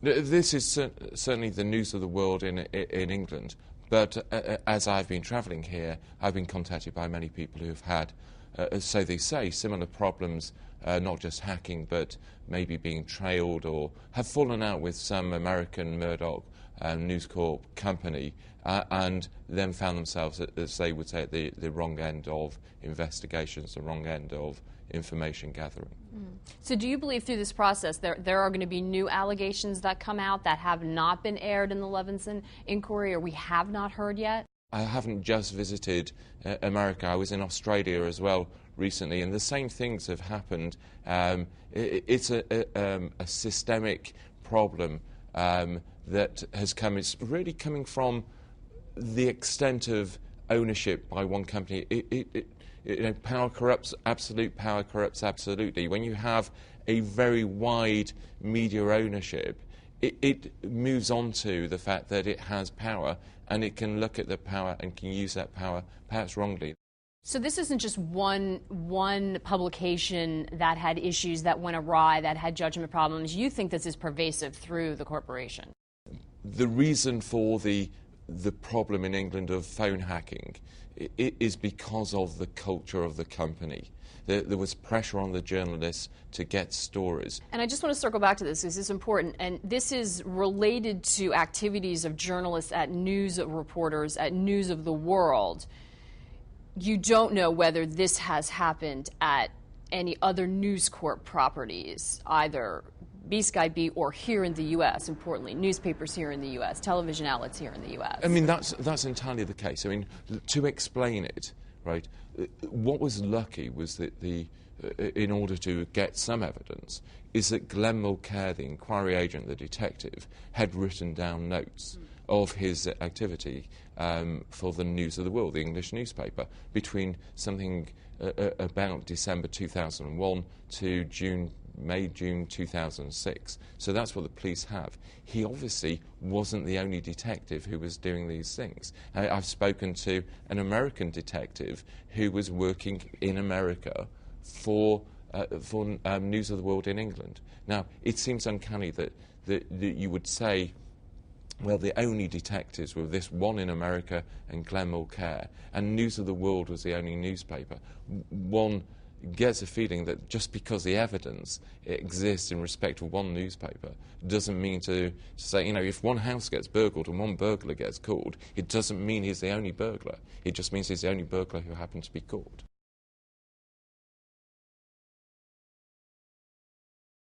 This is certainly the news of the world in England, but as I've been travelling here, I've been contacted by many people who've had, so they say, similar problems, not just hacking, but maybe being trailed or have fallen out with some American Murdoch News Corp company and then found themselves, as they would say, at the wrong end of investigations, the wrong end of information gathering. So do you believe through this process there are going to be new allegations that come out that have not been aired in the Levinson inquiry, or we have not heard yet? I haven't just visited America. I was in Australia as well recently, and the same things have happened. It's a systemic problem that has come. It's really coming from the extent of ownership by one company. Power corrupts, absolute power corrupts absolutely. When you have a very wide media ownership, it moves on to the fact that it has power, and it can look at the power and can use that power perhaps wrongly. So this isn't just one publication that had issues that went awry, that had judgment problems. You think this is pervasive through the corporation? The reason for the problem in England of phone hacking is because of the culture of the company. There was pressure on the journalists to get stories. And I just want to circle back to this. This is important. And this is related to activities of journalists at news reporters at News of the World. You don't know whether this has happened at any other News Corp properties, either B-Sky B or here in the U.S., importantly, newspapers here in the U.S., television outlets here in the U.S. I mean, that's entirely the case. I mean, to explain it, right, what was lucky was that in order to get some evidence, is that Glenn Mulcair, the inquiry agent, the detective, had written down notes of his activity for the News of the World, the English newspaper, between something about December 2001 to May-June 2006. So that's what the police have. He obviously wasn't the only detective who was doing these things. I've spoken to an American detective who was working in America for News of the World in England. Now, it seems uncanny that you would say, well, the only detectives were this one in America and Glenn Mulcair, and News of the World was the only newspaper. One gets a feeling that just because the evidence exists in respect of one newspaper doesn't mean to say, you know, if one house gets burgled and one burglar gets caught, it doesn't mean he's the only burglar. It just means he's the only burglar who happened to be caught.